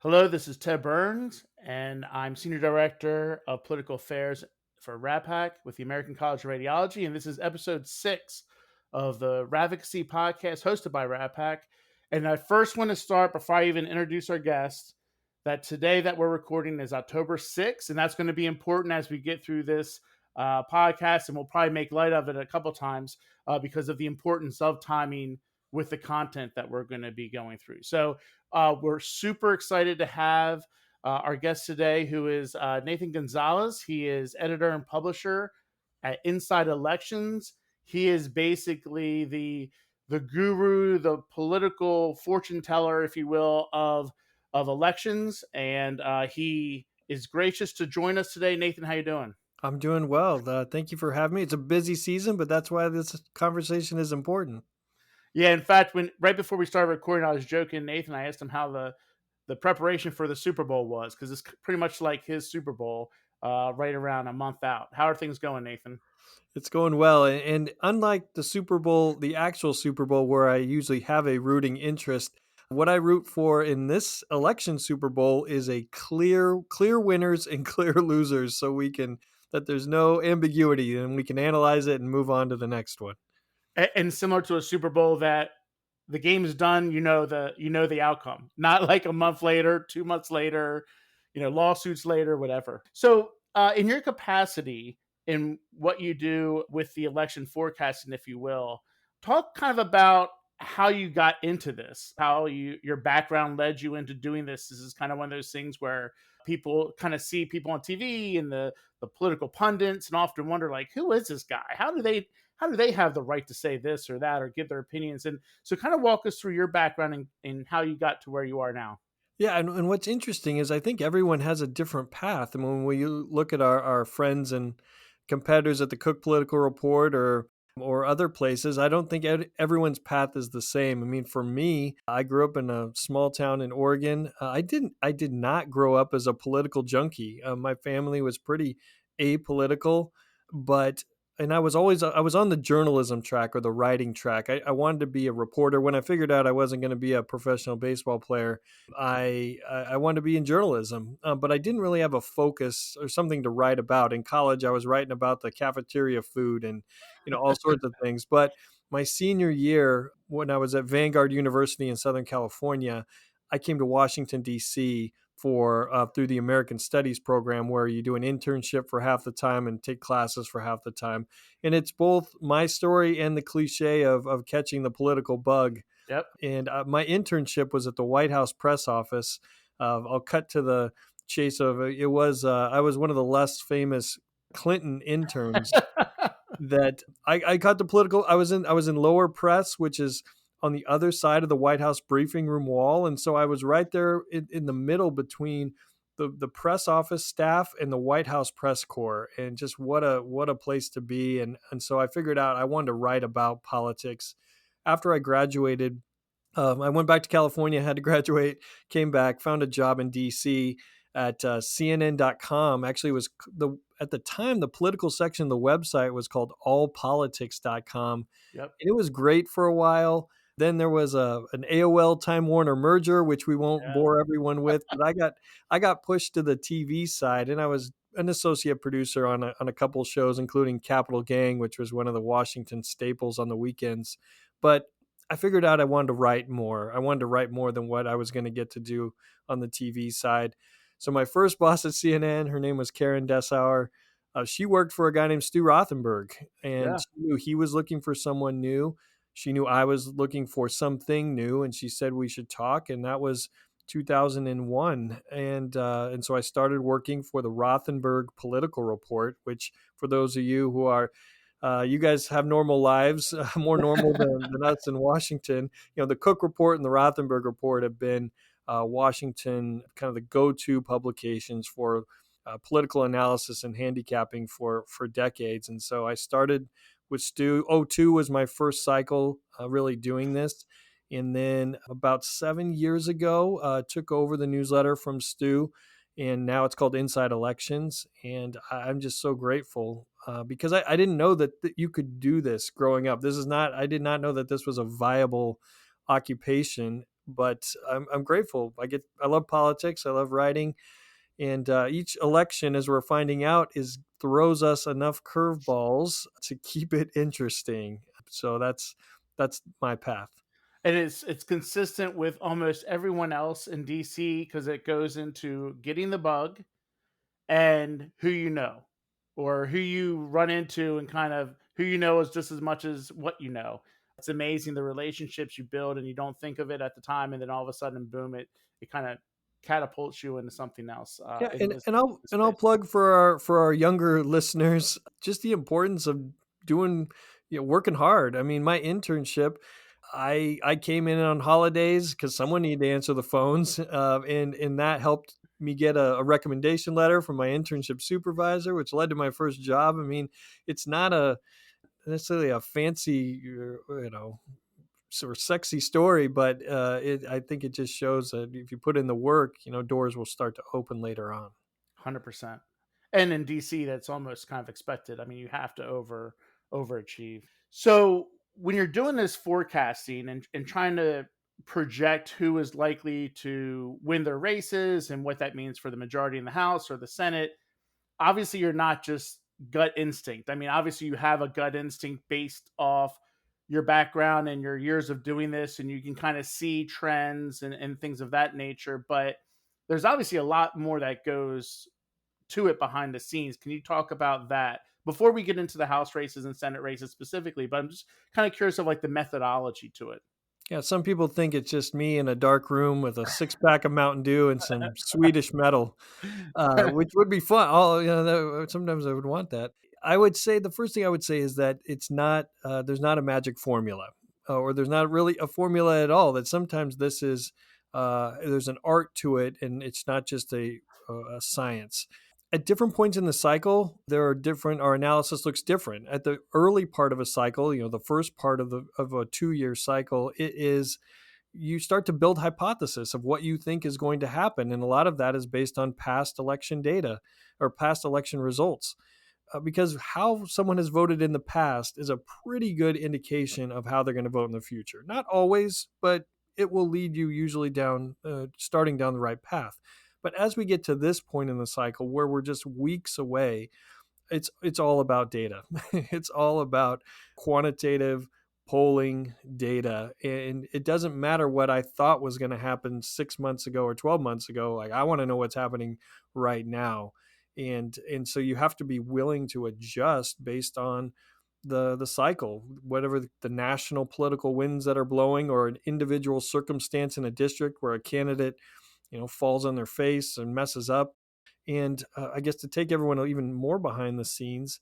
Hello, this is Ted Burns, and I'm Senior Director of Political Affairs for RADPAC with the American College of Radiology. And this is episode 6 of the RADVOCACY podcast hosted by RADPAC. And I first want to start, before I even introduce our guests, that today that we're recording is October 6th, and that's going to be important as we get through this podcast. And we'll probably make light of it a couple times because of the importance of timing with the content that we're going to be going through. So, we're super excited to have our guest today, who is Nathan Gonzales. He is editor and publisher at Inside Elections. He is basically the guru, the political fortune teller, if you will, of elections, and he is gracious to join us today. Nathan, how you doing? I'm doing well. Thank you for having me. It's a busy season, but that's why this conversation is important. Yeah, in fact, when right before we started recording, I was joking Nathan. I asked him how the preparation for the Super Bowl was, because it's pretty much like his Super Bowl, right around a month out. How are things going, Nathan? It's going well. And unlike the Super Bowl, the actual Super Bowl, where I usually have a rooting interest, what I root for in this election Super Bowl is a clear winners and clear losers so that there's no ambiguity and we can analyze it and move on to the next one. And similar to a Super Bowl, that the game is done, you know the outcome. Not like a month later, 2 months later, lawsuits later, whatever. So, in your capacity in what you do with the election forecasting, if you will, talk kind of about how you got into this, how your background led you into doing this. This is kind of one of those things where people kind of see people on TV and the political pundits and often wonder, like, who is this guy? How do they have the right to say this or that or give their opinions? And so kind of walk us through your background and how you got to where you are now. Yeah, and what's interesting is I think everyone has a different path. And when we look at our friends and competitors at the Cook Political Report or other places, I don't think everyone's path is the same. I mean, for me, I grew up in a small town in Oregon. I did not grow up as a political junkie. My family was pretty apolitical, but and I was on the journalism track or the writing track. I wanted to be a reporter. When I figured out I wasn't going to be a professional baseball player, I wanted to be in journalism, but I didn't really have a focus or something to write about. In college, I was writing about the cafeteria food and all sorts of things. But my senior year, when I was at Vanguard University in Southern California, I came to Washington D.C. for through the American Studies program, where you do an internship for half the time and take classes for half the time. And it's both my story and the cliche of catching the political bug. Yep. And my internship was at the White House press office. I'll cut to the chase of it. It was I was one of the less famous Clinton interns that I got the political. I was in lower press, which is on the other side of the White House briefing room wall, and so I was right there in the middle between the press office staff and the White House press corps, and just what a place to be. And so I figured out I wanted to write about politics. After I graduated, I went back to California, had to graduate, came back, found a job in DC at CNN.com. Actually, it was at the time, the political section of the website was called allpolitics.com. Yep. And it was great for a while. Then there was an AOL Time Warner merger, which we won't Yeah. bore everyone with. But I got pushed to the TV side, and I was an associate producer on a couple shows, including Capital Gang, which was one of the Washington staples on the weekends. But I figured out I wanted to write more. I wanted to write more than what I was going to get to do on the TV side. So my first boss at CNN, her name was Karen Dessauer. She worked for a guy named Stu Rothenberg, and Yeah. she knew he was looking for someone new. She knew I was looking for something new, and she said we should talk. And that was 2001, and so I started working for the Rothenberg Political Report, which, for those of you who are you guys have normal lives, more normal than us in Washington. The Cook Report and the Rothenberg Report have been Washington kind of the go-to publications for political analysis and handicapping for decades. And so I started with Stu. '02 was my first cycle really doing this. And then about 7 years ago, took over the newsletter from Stu, and now it's called Inside Elections. And I'm just so grateful because I didn't know that you could do this growing up. I did not know that this was a viable occupation. but I'm grateful. I love politics. I love writing, and each election, as we're finding out, is throws us enough curveballs to keep it interesting. So that's my path. And it's consistent with almost everyone else in DC because it goes into getting the bug and who you know, or who you run into, and kind of who you know is just as much as what you know. It's amazing the relationships you build, and you don't think of it at the time, and then all of a sudden, boom! It kind of catapults you into something else Yeah, in and this I'll space. plug for our younger listeners just the importance of doing, working hard. I mean, my internship, I came in on holidays because someone needed to answer the phones, and that helped me get a recommendation letter from my internship supervisor, which led to my first job. I mean, it's not a necessarily a fancy, sort of sexy story, but I think it just shows that if you put in the work, doors will start to open later on. 100%. And in DC, that's almost kind of expected. I mean, you have to overachieve. So when you're doing this forecasting and trying to project who is likely to win their races and what that means for the majority in the House or the Senate, obviously you're not just gut instinct. I mean, obviously you have a gut instinct based off your background and your years of doing this, and you can kind of see trends and things of that nature. But there's obviously a lot more that goes to it behind the scenes. Can you talk about that before we get into the House races and Senate races specifically? But I'm just kind of curious of like the methodology to it. Yeah, some people think it's just me in a dark room with a six pack of Mountain Dew and some Swedish metal, which would be fun. Sometimes I would want that. I would say the first thing I would say is that it's not there's not a magic formula, or there's not really a formula at all. That sometimes this is there's an art to it, and it's not just a science. At different points in the cycle, there are different. Our analysis looks different. At the early part of a cycle, the first part of a 2 year cycle, it is you start to build hypothesis of what you think is going to happen, and a lot of that is based on past election data or past election results, because how someone has voted in the past is a pretty good indication of how they're going to vote in the future. Not always, but it will lead you usually down, starting down the right path. But as we get to this point in the cycle where we're just weeks away, it's all about data. It's all about quantitative polling data, and it doesn't matter what I thought was going to happen 6 months ago or 12 months ago. Like, I want to know what's happening right now, and so you have to be willing to adjust based on the cycle, whatever the national political winds that are blowing, or an individual circumstance in a district where a candidate falls on their face and messes up. And I guess to take everyone even more behind the scenes,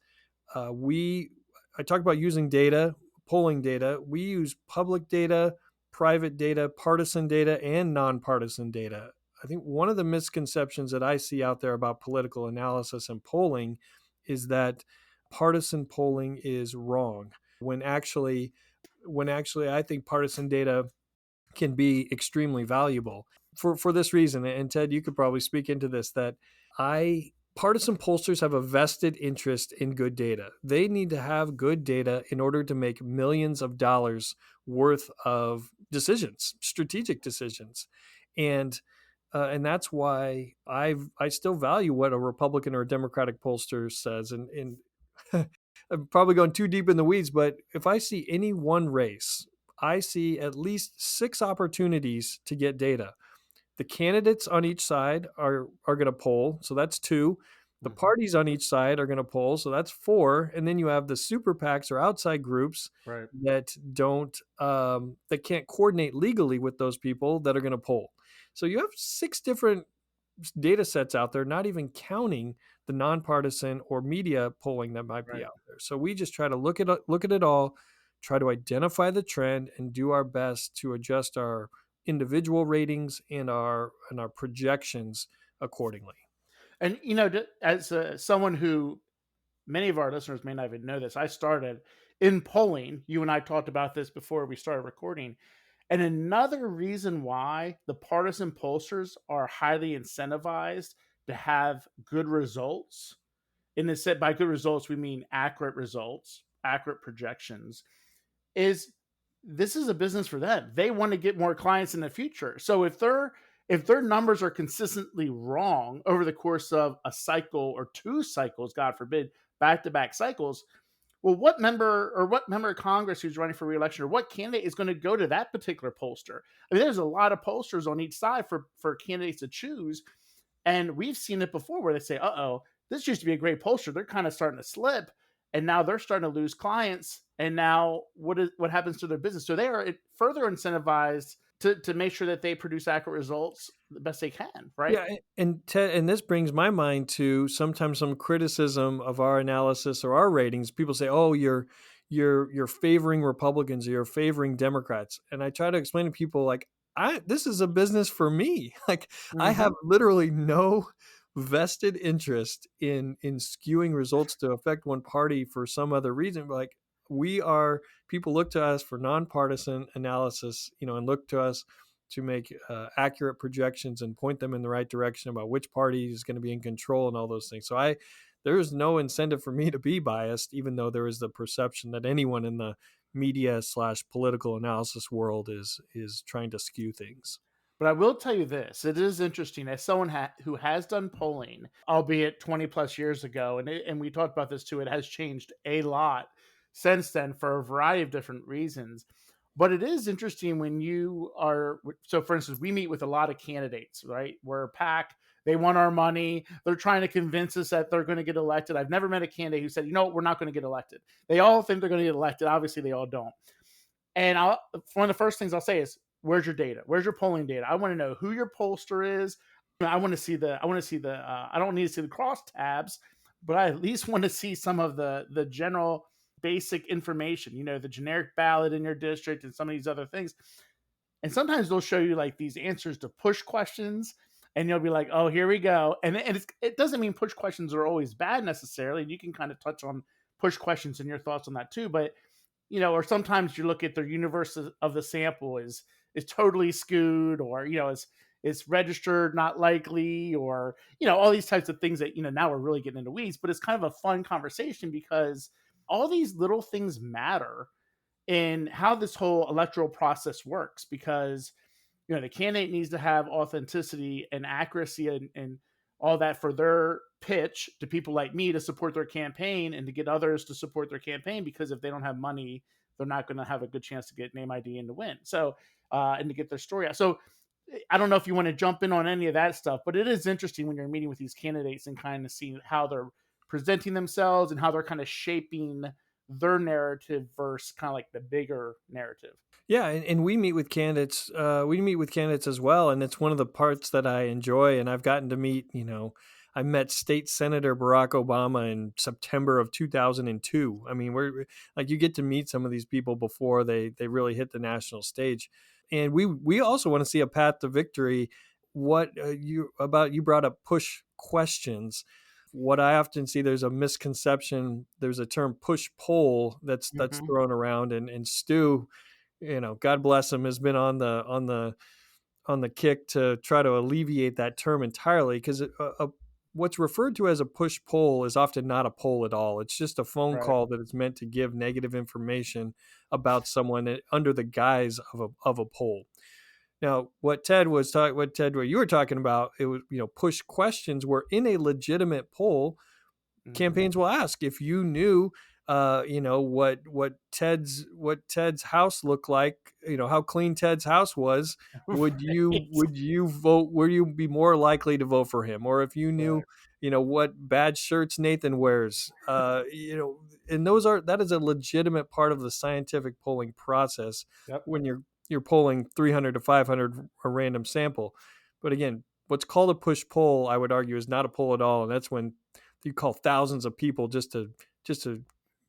we I talk about using data, polling data. We use public data, private data, partisan data, and nonpartisan data. I think one of the misconceptions that I see out there about political analysis and polling is that partisan polling is wrong. When actually, I think partisan data can be extremely valuable for this reason. And Ted, you could probably speak into this, that I partisan pollsters have a vested interest in good data. They need to have good data in order to make millions of dollars worth of decisions, strategic decisions. And that's why I still value what a Republican or a Democratic pollster says. And I'm probably going too deep in the weeds, but if I see any one race, I see at least 6 opportunities to get data. The candidates on each side are going to poll, so that's 2. The Mhm. parties on each side are going to poll, so that's 4. And then you have the super PACs or outside groups Right. that can't coordinate legally with those people that are going to poll. So you have 6 different data sets out there, not even counting the nonpartisan or media polling that might be Right. out there. So we just try to look at it all, try to identify the trend, and do our best to adjust our individual ratings and our projections accordingly. And as someone who many of our listeners may not even know this, I started in polling. You and I talked about this before we started recording. And another reason why the partisan pollsters are highly incentivized to have good results, in this set by good results, we mean accurate results, accurate projections, is this is a business for them. They want to get more clients in the future. So if their numbers are consistently wrong over the course of a cycle or two cycles, God forbid, back to back cycles, well, what member of Congress who's running for reelection or what candidate is going to go to that particular pollster? I mean, there's a lot of pollsters on each side for candidates to choose, and we've seen it before where they say, "Uh-oh, this used to be a great pollster. They're kind of starting to slip, and now they're starting to lose clients. And now what happens to their business?" So they are further incentivized to make sure that they produce accurate results the best they can, right? Yeah, and this brings my mind to sometimes some criticism of our analysis or our ratings. People say, "Oh, you're favoring Republicans or you're favoring Democrats," and I try to explain to people like, "I this is a business for me. Like, I have Hmm. literally no vested interest in skewing results to affect one party for some other reason. Like, we are people look to us for nonpartisan analysis, and look to us." To make accurate projections and point them in the right direction about which party is going to be in control and all those things. So there is no incentive for me to be biased, even though there is the perception that anyone in the media/political analysis world is trying to skew things. But I will tell you this: it is interesting as someone who has done polling, albeit 20 plus years ago, and we talked about this too. It has changed a lot since then for a variety of different reasons. But it is interesting when you are so. For instance, we meet with a lot of candidates, right? We're a PAC. They want our money. They're trying to convince us that they're going to get elected. I've never met a candidate who said, "You know what, we're not going to get elected." They all think they're going to get elected. Obviously, they all don't. And one of the first things I'll say is, "Where's your data? Where's your polling data? I want to know who your pollster is. I want to see the. I want to see the. I don't need to see the cross tabs, but I at least want to see some of the general basic information. The generic ballot in your district and some of these other things. And sometimes they'll show you like these answers to push questions, and you'll be like, "Oh, here we go." And it doesn't mean push questions are always bad necessarily. You can kind of touch on push questions and your thoughts on that too, but or sometimes you look at their universe of the sample is totally skewed, or it's registered not likely, or all these types of things that now we're really getting into weeds, but it's kind of a fun conversation because all these little things matter in how this whole electoral process works, because the candidate needs to have authenticity and accuracy and all that for their pitch to people like me to support their campaign and to get others to support their campaign, because if they don't have money, they're not going to have a good chance to get name ID and to win. So and to get their story out. So I don't know if you want to jump in on any of that stuff, but it is interesting when you're meeting with these candidates and kind of seeing how they're presenting themselves and how they're kind of shaping their narrative versus kind of like the bigger narrative. Yeah, and we meet with candidates. We meet with candidates as well, and it's one of the parts that I enjoy. And I've gotten to meet. I met State Senator Barack Obama in September of 2002. I mean, we're like you get to meet some of these people before they really hit the national stage, and we also want to see a path to victory. What you brought up push questions. What I often see, there's a misconception. There's a term push poll that's Hmm. thrown around, and Stu, God bless him, has been on the kick to try to alleviate that term entirely, because what's referred to as a push poll is often not a poll at all. It's just a phone Right. call that is meant to give negative information about someone under the guise of a poll. Now, what you were talking about, it was push questions were in a legitimate poll. Hmm. Campaigns will ask if you knew what Ted's house looked like, how clean Ted's house was, would you Right. would you vote would you be more likely to vote for him? Or if you knew, Right. what bad shirts Nathan wears, and that is a legitimate part of the scientific polling process Yep. when you're polling 300 to 500 a random sample. But again, what's called a push poll, I would argue, is not a poll at all, and that's when you call thousands of people just to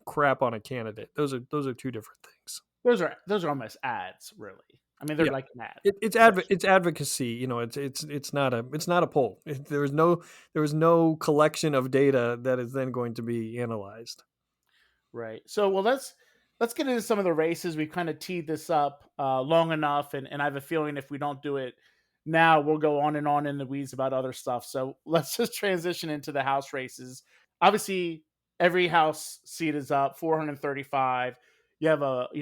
crap on a candidate. Those are two different things. Those are almost ads, really. I mean, they're Yeah, like an ad, it's essentially. advocacy. It's not a poll. There was no collection of data that is then going to be analyzed. Right. So, well, let's get into some of the races. We've kind of teed this up long enough, and I have a feeling if we don't do it now, we'll go on and on in the weeds about other stuff. So let's just transition into the House races. Obviously, every House seat is up 435. you have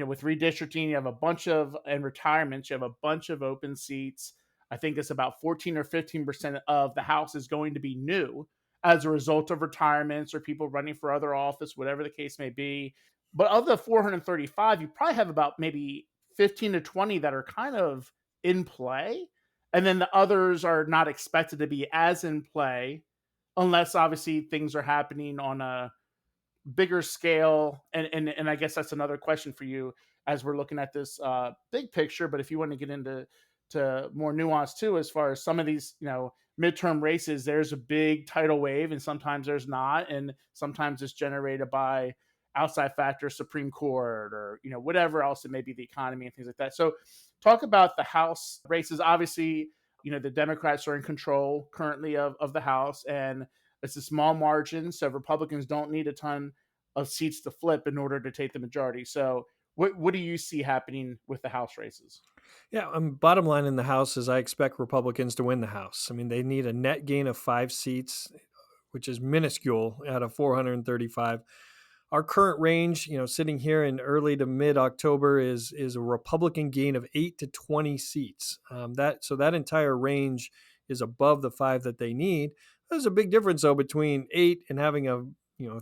with redistricting, you have a bunch of, and retirements, you have a bunch of open seats. I think it's about 14 or 15% of the House is going to be new as a result of retirements or people running for other office, whatever the case may be. But of the 435, you probably have about maybe 15 to 20 that are kind of in play. And then the others are not expected to be as in play unless obviously things are happening on a bigger scale. And I guess that's another question for you as we're looking at this big picture. But if you want to get into more nuance too, as far as some of these midterm races, there's a big tidal wave, and sometimes there's not, and sometimes it's generated by outside factors, Supreme Court, or whatever else it may be, the economy and things like that. So, talk about the House races. Obviously, the Democrats are in control currently of the House, and it's a small margin, so Republicans don't need a ton of seats to flip in order to take the majority. So, what do you see happening with the House races? Yeah, bottom line in the House is I expect Republicans to win the House. I mean, they need a net gain of 5 seats, which is minuscule out of 435. Our current range, sitting here in early to mid October, is a Republican gain of 8 to 20 seats. That entire range is above the 5 that they need. There's a big difference though between 8 and having a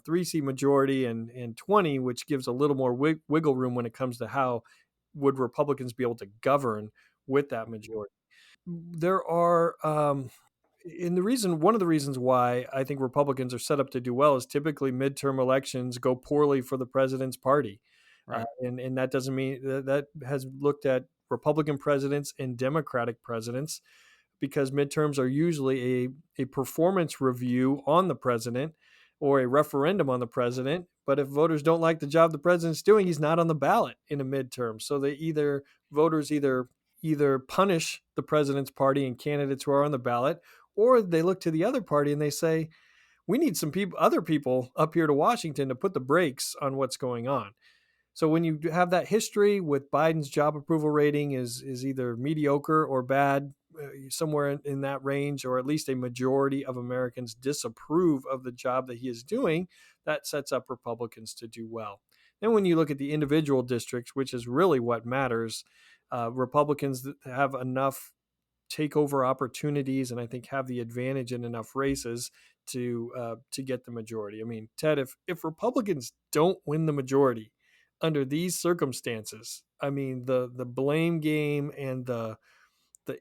3 seat majority and 20, which gives a little more wiggle room when it comes to how would Republicans be able to govern with that majority. There are and one of the reasons why I think Republicans are set up to do well is typically midterm elections go poorly for the president's party, Right. and that doesn't mean that has looked at Republican presidents and Democratic presidents, because midterms are usually a performance review on the president or a referendum on the president. But if voters don't like the job the president's doing, he's not on the ballot in a midterm. So voters either punish the president's party and candidates who are on the ballot, or they look to the other party and they say, we need some other people up here to Washington to put the brakes on what's going on. So when you have that history with Biden's job approval rating is either mediocre or bad, somewhere in that range, or at least a majority of Americans disapprove of the job that he is doing, that sets up Republicans to do well. Then when you look at the individual districts, which is really what matters, Republicans have enough takeover opportunities, and I think have the advantage in enough races to get the majority. I mean, Ted, if Republicans don't win the majority under these circumstances, I mean, the blame game and the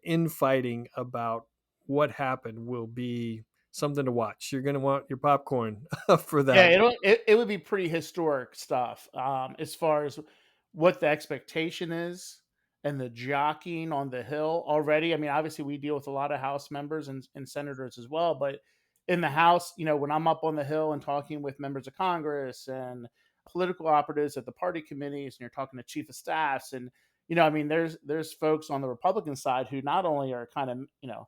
infighting about what happened will be something to watch. You're going to want your popcorn for Yeah, that. it would be pretty historic stuff, as far as what the expectation is and the jockeying on the Hill already. I mean, obviously, we deal with a lot of House members and senators as well, but in the House, when I'm up on the Hill and talking with members of Congress and political operatives at the party committees, and you're talking to chief of staffs, and I mean, there's folks on the Republican side who not only are kind of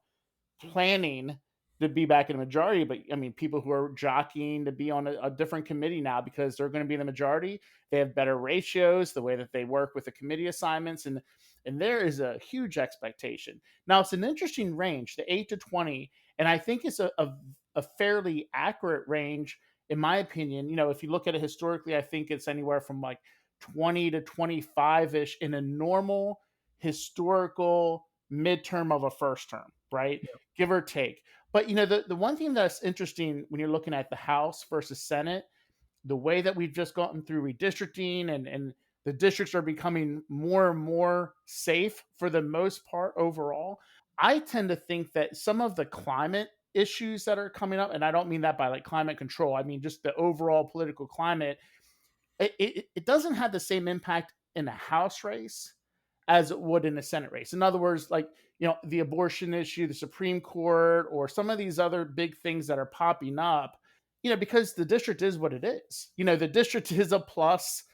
planning to be back in the majority, but I mean, people who are jockeying to be on a different committee now because they're going to be in the majority. They have better ratios, the way that they work with the committee assignments, and there is a huge expectation. Now, it's an interesting range, the 8 to 20, and I think it's a fairly accurate range in my opinion. If you look at it historically, I think it's anywhere from like 20 to 25 ish in a normal historical midterm of a first term, right? Yeah. Give or take. But the one thing that's interesting when you're looking at the House versus Senate, the way that we've just gotten through redistricting, and the districts are becoming more and more safe for the most part overall. I tend to think that some of the climate issues that are coming up, and I don't mean that by like climate control, I mean just the overall political climate, it doesn't have the same impact in a House race as it would in a Senate race. In other words, like, the abortion issue, the Supreme Court, or some of these other big things that are popping up, because the district is what it is. The district is a plus,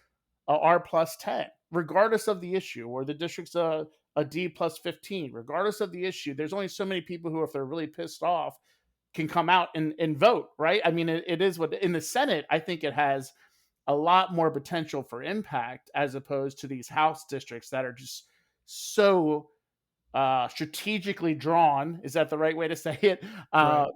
a R plus 10, regardless of the issue, or the district's a D plus 15, regardless of the issue. There's only so many people who, if they're really pissed off, can come out and vote, right? I mean, it is what in the Senate, I think it has a lot more potential for impact as opposed to these House districts that are just so strategically drawn. Is that the right way to say it? Right.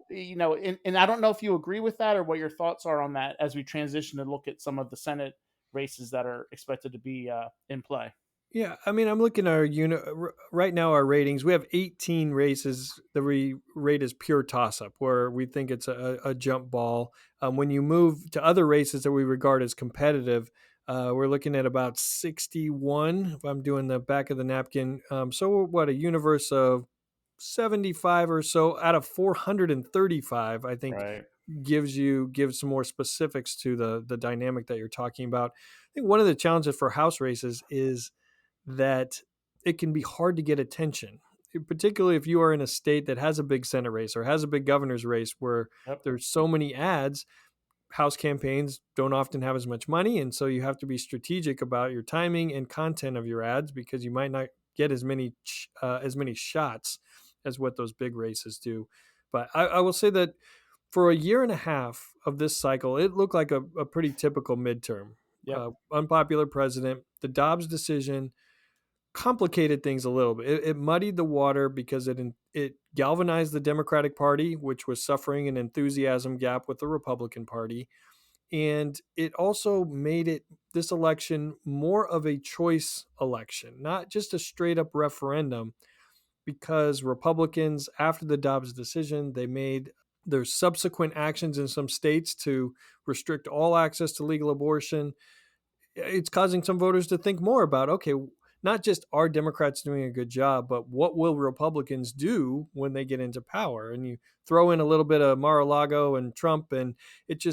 And I don't know if you agree with that or what your thoughts are on that as we transition to look at some of the Senate races that are expected to be in play. Yeah, I mean, I'm looking at our unit right now. Our ratings, we have 18 races that we rate as pure toss up, where we think it's a jump ball. When you move to other races that we regard as competitive, we're looking at about 61. If I'm doing the back of the napkin, so what, a universe of 75 or so out of 435, I think Right. gives some more specifics to the dynamic that you're talking about. I think one of the challenges for house races is that it can be hard to get attention, particularly if you are in a state that has a big Senate race or has a big governor's race where Yep. there's so many ads. House campaigns don't often have as much money, and so you have to be strategic about your timing and content of your ads because you might not get as many shots as what those big races do. But I will say that for a year and a half of this cycle, it looked like a pretty typical midterm. Yep. Unpopular president, the Dobbs decision complicated things a little bit. It muddied the water because it galvanized the Democratic Party, which was suffering an enthusiasm gap with the Republican Party, and it also made this election more of a choice election, not just a straight up referendum. Because Republicans, after the Dobbs decision, they made their subsequent actions in some states to restrict all access to legal abortion. It's causing some voters to think more about, okay, not just are Democrats doing a good job, but what will Republicans do when they get into power? And you throw in a little bit of Mar-a-Lago and Trump, and it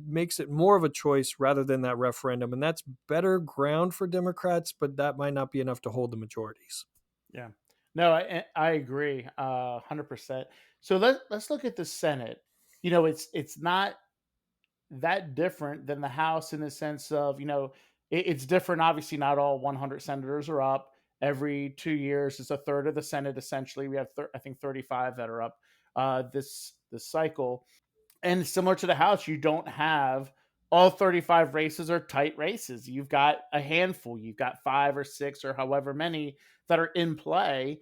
makes it more of a choice rather than that referendum. And that's better ground for Democrats, but that might not be enough to hold the majorities. Yeah. No, I agree 100%. So let's look at the Senate. It's not that different than the House in the sense of, it's different. Obviously, not all 100 senators are up. Every 2 years, it's a third of the Senate. Essentially, we have I think 35 that are up this cycle. And similar to the House, you don't have all 35 races are tight races. You've got a handful. You've got five or six or however many that are in play,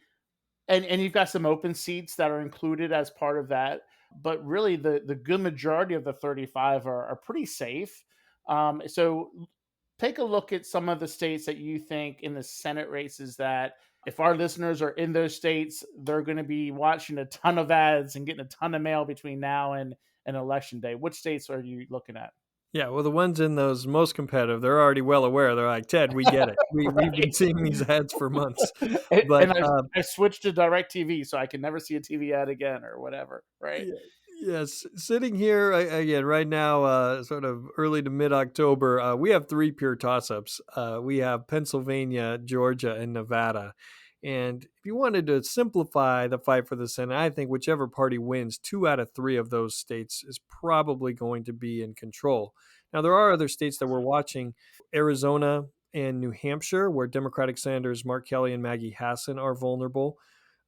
and you've got some open seats that are included as part of that. But really, the good majority of the 35 are pretty safe. So take a look at some of the states that you think in the Senate races that if our listeners are in those states, they're going to be watching a ton of ads and getting a ton of mail between now and election day. Which states are you looking at? Yeah, well, the ones in those most competitive, they're already well aware. They're like, Ted, we get it. We've been Right. seeing these ads for months. But And I switched to direct TV so I can never see a TV ad again or whatever. Right. yeah, yes, sitting here again right now, sort of early to mid October, we have three pure toss ups. We have Pennsylvania, Georgia, and Nevada. And if you wanted to simplify the fight for the Senate, I think whichever party wins, two out of three of those states is probably going to be in control. Now, there are other states that we're watching: Arizona and New Hampshire, where Democratic Senators Mark Kelly and Maggie Hassan are vulnerable.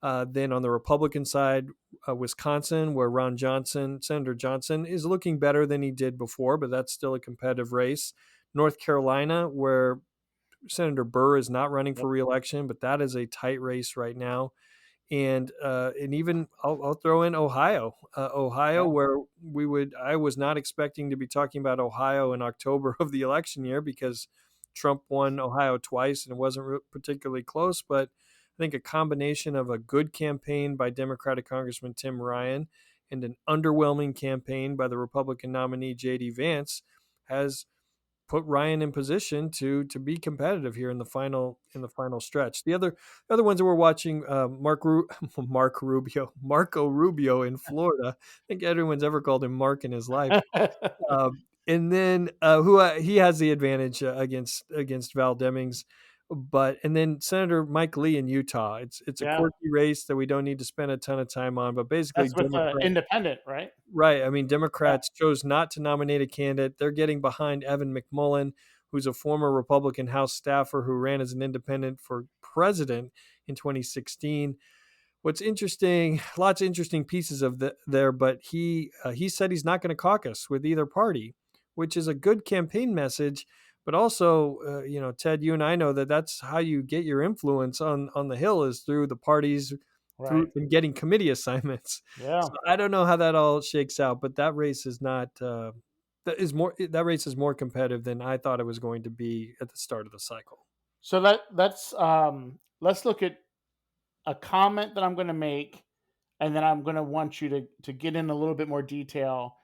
Then on the Republican side, Wisconsin, where Senator Johnson, is looking better than he did before, but that's still a competitive race. North Carolina, where Senator Burr is not running for Yep. reelection, but that is a tight race right now. And even I'll throw in Ohio, Yeah. where I was not expecting to be talking about Ohio in October of the election year because Trump won Ohio twice and it wasn't particularly close. But I think a combination of a good campaign by Democratic Congressman Tim Ryan and an underwhelming campaign by the Republican nominee J.D. Vance has put Ryan in position to be competitive here in the final stretch. The other ones that we're watching, Marco Rubio in Florida. I think everyone's ever called him Mark in his life. And then he has the advantage against Val Demings. And then Senator Mike Lee in Utah. It's a Yeah. quirky race that we don't need to spend a ton of time on, but basically That's with Democrat. independent, right? Right. I mean, Yeah. Democrats chose not to nominate a candidate. They're getting behind Evan McMullin, who's a former Republican House staffer who ran as an independent for president in 2016. What's interesting, lots of interesting pieces of there, but he said he's not going to caucus with either party, which is a good campaign message. But also, Ted, you and I know that that's how you get your influence on the Hill is through the parties, through Right. and getting committee assignments. Yeah. So I don't know how that all shakes out, but that race is not that race is more competitive than I thought it was going to be at the start of the cycle. So let's look at a comment that I'm going to make, and then I'm going to want you to get in a little bit more detail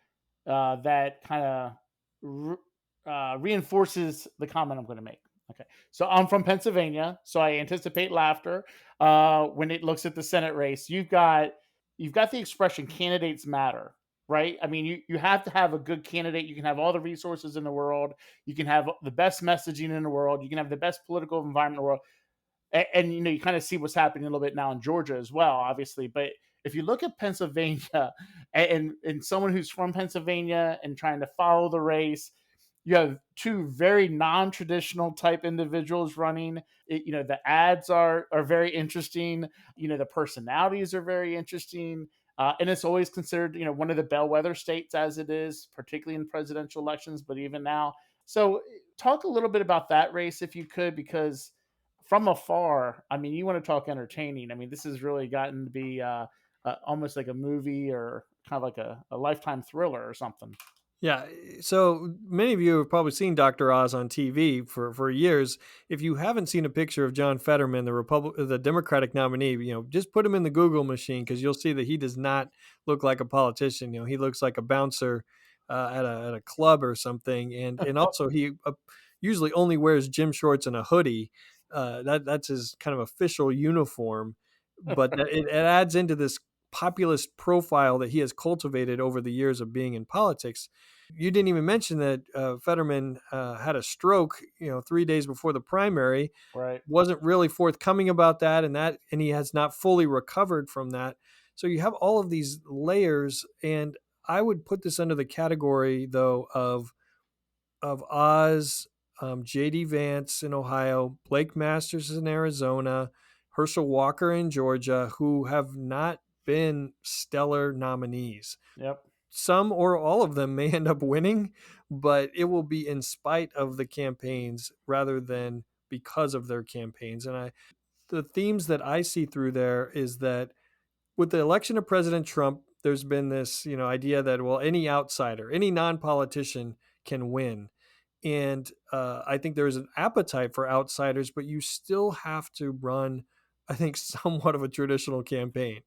that kind of reinforces the comment I'm going to make. Okay, so I'm from Pennsylvania, so I anticipate laughter when it looks at the Senate race. You've got the expression "candidates matter," right? I mean, you have to have a good candidate. You can have all the resources in the world, you can have the best messaging in the world, you can have the best political environment in the world, and you kind of see what's happening a little bit now in Georgia as well, obviously. But if you look at Pennsylvania and someone who's from Pennsylvania and trying to follow the race, you have two very non-traditional type individuals running. The ads are very interesting. The personalities are very interesting. And it's always considered, one of the bellwether states as it is, particularly in presidential elections, but even now. So talk a little bit about that race if you could, because from afar, I mean, you want to talk entertaining. I mean, this has really gotten to be almost like a movie or kind of like a lifetime thriller or something. Yeah, so many of you have probably seen Dr. Oz on TV for years. If you haven't seen a picture of John Fetterman, the Democratic nominee, just put him in the Google machine because you'll see that he does not look like a politician. He looks like a bouncer at a club or something, and also he usually only wears gym shorts and a hoodie. That's his kind of official uniform, but it adds into this populist profile that he has cultivated over the years of being in politics. You didn't even mention that Fetterman had a stroke, 3 days before the primary. Right. Wasn't really forthcoming about that, and he has not fully recovered from that. So you have all of these layers, and I would put this under the category though of Oz, J.D. Vance in Ohio, Blake Masters in Arizona, Herschel Walker in Georgia, who have not been stellar nominees. Yep. Some or all of them may end up winning, but it will be in spite of the campaigns rather than because of their campaigns. The themes that I see through there is that with the election of President Trump, there's been this, idea that, well, any outsider, any non-politician can win. And I think there's an appetite for outsiders, but you still have to run, I think, somewhat of a traditional campaign.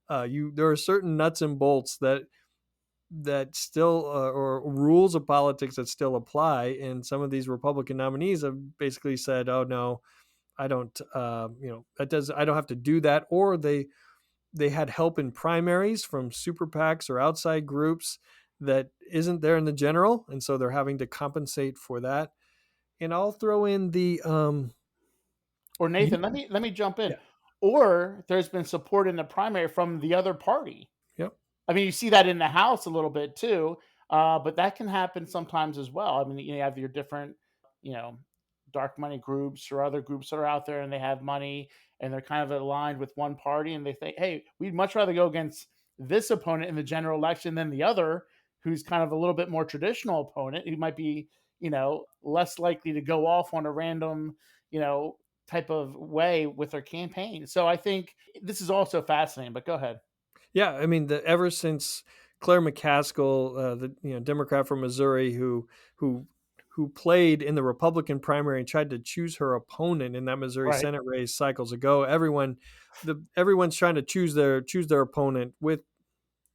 There are certain nuts and bolts that still or rules of politics that still apply, and some of these Republican nominees have basically said, "Oh no, I don't, I don't have to do that," or they had help in primaries from super PACs or outside groups that isn't there in the general, and so they're having to compensate for that. And I'll throw in the Or you, Nathan, let me jump in. yeah, Or there's been support in the primary from the other party. yep, I mean, you see that in the House a little bit too, but that can happen sometimes as well. I mean, you have your different, you know, dark money groups or other groups that are out there and they have money and they're kind of aligned with one party and they think, hey, we'd much rather go against this opponent in the general election than the other, who's kind of a little bit more traditional opponent who might be, less likely to go off on a random, type of way with their campaign. So I think this is also fascinating, but go ahead. yeah. I mean, ever since Claire McCaskill, the Democrat from Missouri, who who played in the Republican primary and tried to choose her opponent in that Missouri Right. Senate race cycles ago, everyone's trying to choose their opponent with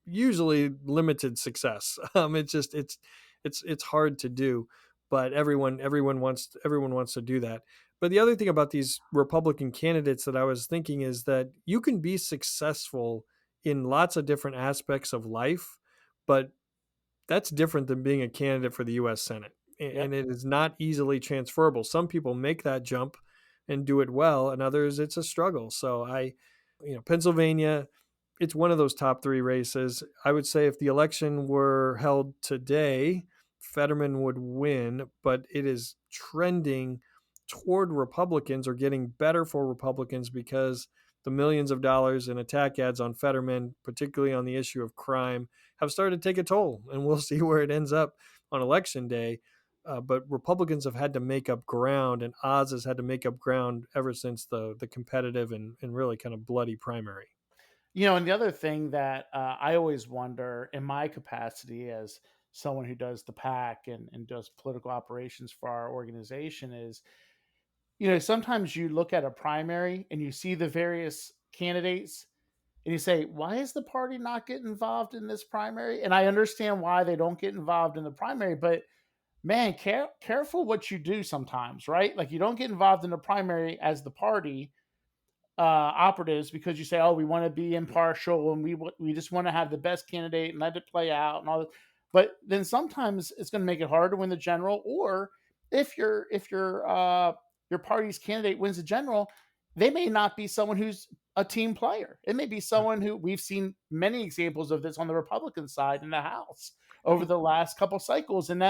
usually limited success. It's hard to do, but everyone wants to do that. But the other thing about these Republican candidates that I was thinking is that you can be successful in lots of different aspects of life, but that's different than being a candidate for the U.S. Senate, and Yep. it is not easily transferable. Some people make that jump and do it well, and others it's a struggle. So Pennsylvania, it's one of those top three races. I would say if the election were held today, Fetterman would win, but it is trending toward Republicans or getting better for Republicans because the millions of dollars in attack ads on Fetterman, particularly on the issue of crime, have started to take a toll, and we'll see where it ends up on election day. But Republicans have had to make up ground, and Oz has had to make up ground ever since the competitive and really kind of bloody primary. And the other thing that I always wonder in my capacity as someone who does the PAC and does political operations for our organization is, sometimes you look at a primary and you see the various candidates and you say, why is the party not getting involved in this primary? And I understand why they don't get involved in the primary, but man, careful what you do sometimes, right? Like you don't get involved in the primary as the party operatives because you say, "Oh, we want to be impartial and we just want to have the best candidate and let it play out and all that." But then sometimes it's going to make it hard to win the general. Or if your party's candidate wins the general, they may not be someone who's a team player. It may be someone who we've seen many examples of this on the Republican side in the House over the last couple cycles, and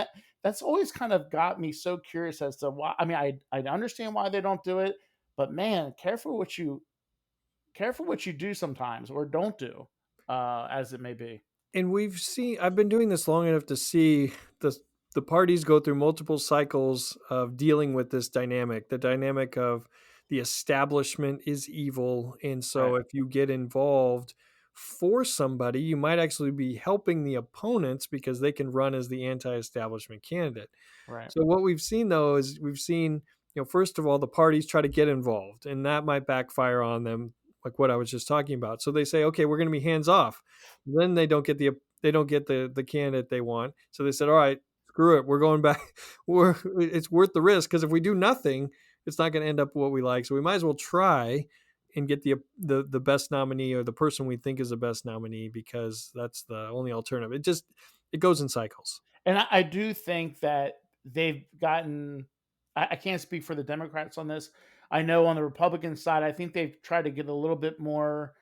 that's always kind of got me so curious as to why. I mean, I understand why they don't do it, but man, careful what you do sometimes or don't do, as it may be. And I've been doing this long enough to see the the parties go through multiple cycles of dealing with this dynamic, the dynamic of the establishment is evil. And Right, so if you get involved for somebody, you might actually be helping the opponents because they can run as the anti-establishment candidate. right, So what we've seen though is we've seen, first of all, the parties try to get involved, and that might backfire on them, like what I was just talking about. So they say, okay, we're going to be hands off. Then they don't get the candidate they want. So they said, all right, screw it, we're going back. It's worth the risk because if we do nothing, it's not going to end up what we like. So we might as well try and get the best nominee or the person we think is the best nominee because that's the only alternative. It goes in cycles. and I do think that they've gotten. I can't speak for the Democrats on this. I know on the Republican side, I think they've tried to get a little bit more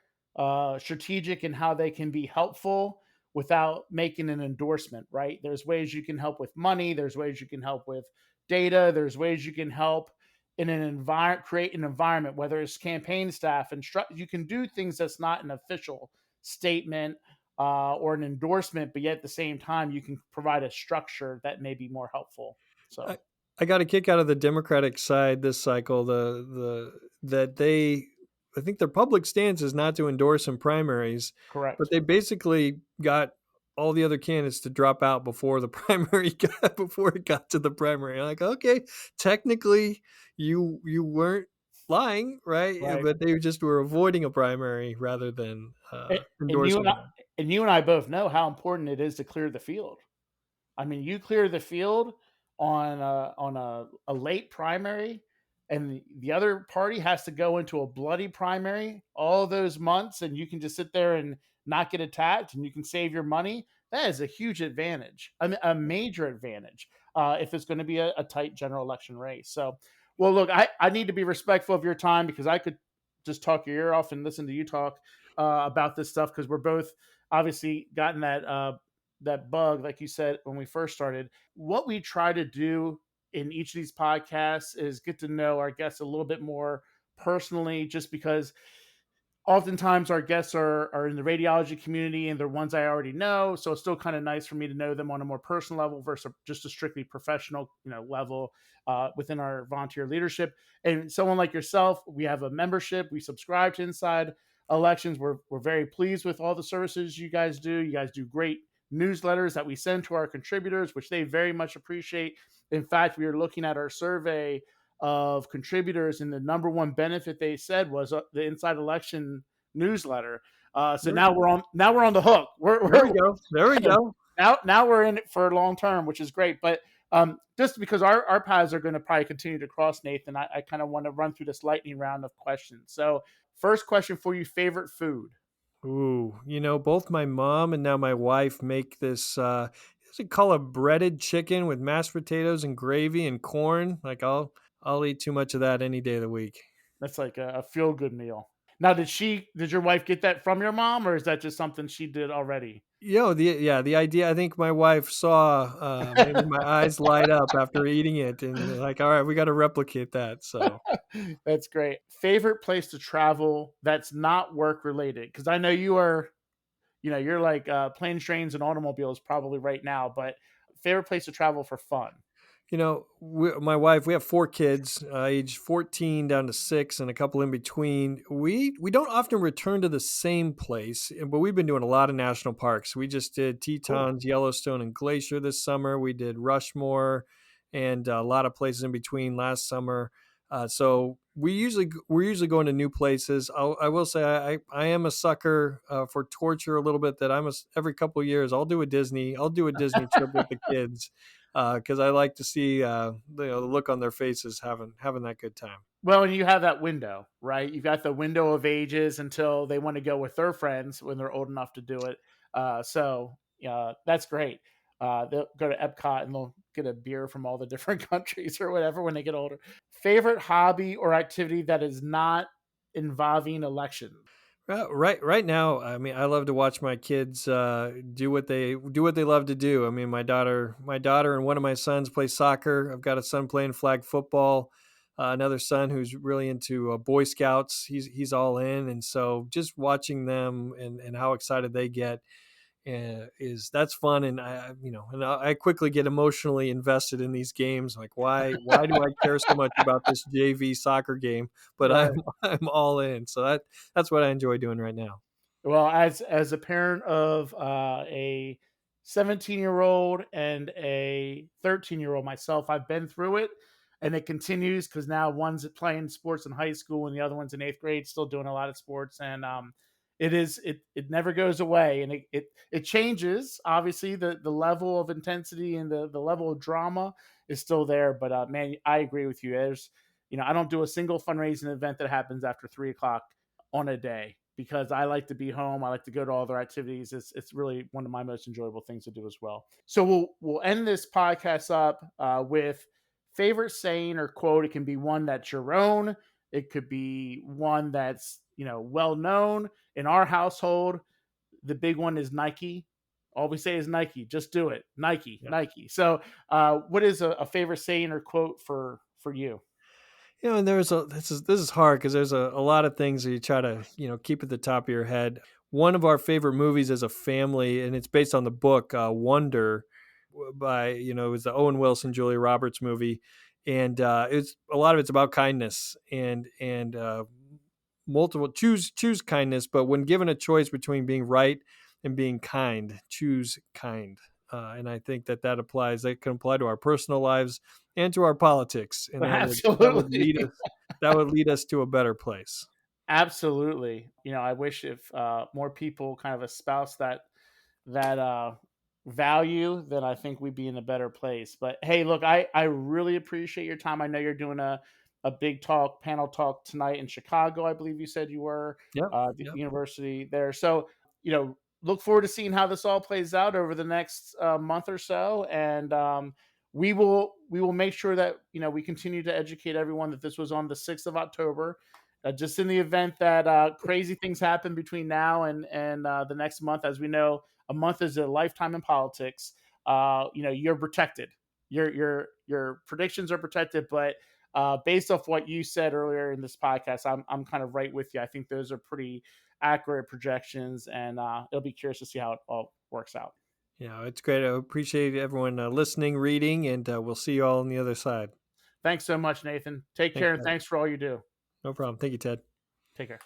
strategic in how they can be helpful without making an endorsement. Right? There's ways you can help with money. There's ways you can help with data. There's ways you can help in an environment, create an environment, whether it's campaign staff and you can do things that's not an official statement or an endorsement, but yet at the same time, you can provide a structure that may be more helpful. I, So, I got a kick out of the Democratic side this cycle. The that they, I think their public stance is not to endorse in primaries, but correct. they basically got all the other candidates to drop out before the before it got to the primary. I'm like, okay, technically you weren't lying, right? Right. But they just were avoiding a primary rather than And you endorsing and I, one. and you and I both know how important it is to clear the field. I mean, you clear the field on a late primary, and the other party has to go into a bloody primary all those months, and you can just sit there and not get attacked, and you can save your money. That is a huge advantage, a major advantage, if it's going to be a tight general election race. So, well, look, I need to be respectful of your time because I could just talk your ear off and listen to you talk about this stuff because we're both obviously gotten that bug, like you said when we first started. What we try to do in each of these podcasts is get to know our guests a little bit more personally, just because oftentimes our guests are in the radiology community and they're ones I already know. So it's still kind of nice for me to know them on a more personal level versus just a strictly professional, level within our volunteer leadership. And someone like yourself, we have a membership. We subscribe to Inside Elections. We're very pleased with all the services you guys do. You guys do great newsletters that we send to our contributors, which they very much appreciate. In fact, we were looking at our survey of contributors, and the number one benefit they said was the Inside Election newsletter. So There, now we're on the hook. there we go. There we go. Now we're in it for long term, which is great. But just because our paths are going to probably continue to cross, Nathan, I kind of want to run through this lightning round of questions. So, first question for you: favorite food? Ooh, both my mom and now my wife make this what's it called, a breaded chicken with mashed potatoes and gravy and corn. Like I'll eat too much of that any day of the week. That's like a feel good meal. Now, did your wife get that from your mom, or is that just something she did already? The idea, I think my wife saw maybe my eyes light up after eating it and like, all right, we got to replicate that. So That's great. Favorite place to travel that's not work related? Because I know you're like planes, trains, and automobiles probably right now, but favorite place to travel for fun? My wife, we have 4 kids, age 14 down to 6 and a couple in between. We don't often return to the same place, but we've been doing a lot of national parks. We just did Cool. Tetons, Yellowstone, and Glacier this summer. We did Rushmore and a lot of places in between last summer. So we're usually going to new places. I will say I am a sucker for torture a little bit. That every couple of years I'll do a Disney. I'll do a Disney trip with the kids because I like to see the look on their faces having that good time. Well, and you have that window, right? You've got the window of ages until they want to go with their friends when they're old enough to do it. So yeah, that's great. They'll go to Epcot and they'll get a beer from all the different countries or whatever when they get older. Favorite hobby or activity that is not involving election? Right now, I mean, I love to watch my kids do what they love to do. I mean, my daughter and one of my sons play soccer. I've got a son playing flag football, another son who's really into Boy Scouts. He's all in, and so just watching them and how excited they get is that's fun. And I quickly get emotionally invested in these games. Like, why do I care so much about this JV soccer game? But I'm Right. I'm all in. So that's what I enjoy doing right now. Well, as a parent of a 17-year-old and a 13-year-old myself, I've been through it, and it continues because now one's playing sports in high school and the other one's in eighth grade, still doing a lot of sports, and it never goes away, and it changes. Obviously, the level of intensity and the level of drama is still there, but man, I agree with you. I don't do a single fundraising event that happens after 3 o'clock on a day because I like to be home. I like to go to all their activities. It's really one of my most enjoyable things to do as well. So we'll end this podcast up with favorite saying or quote. It can be one that's your own. It could be one that's well known in our household. The big one is Nike. All we say is Nike. Just do it. Nike, Yeah. Nike. So, what is a favorite saying or quote for you? And this is hard because there's a lot of things that you try to keep at the top of your head. One of our favorite movies as a family, and it's based on the book Wonder, by it was the Owen Wilson Julia Roberts movie, and it's a lot of it's about kindness and multiple choose kindness, but when given a choice between being right and being kind, choose kind. And I think that can apply to our personal lives and to our politics, and that would Absolutely. lead us to a better place. Absolutely. I wish if more people kind of espouse that value, then I think we'd be in a better place. But hey, look, I really appreciate your time. I know you're doing a big panel talk tonight in Chicago. I believe you said you were Yep. the Yep. university there. So look forward to seeing how this all plays out over the next month or so, and we will make sure that we continue to educate everyone that this was on the 6th of October. Just in the event that crazy things happen between now and the next month, as we know, a month is a lifetime in politics. You're protected. Your predictions are protected, but based off what you said earlier in this podcast, I'm kind of right with you. I think those are pretty accurate projections, and it'll be curious to see how it all works out. Yeah, it's great. I appreciate everyone listening, reading, and we'll see you all on the other side. Thanks so much, Nathan. Take Thanks, care, and Ted. thanks for all you do. No problem. Thank you, Ted. Take care.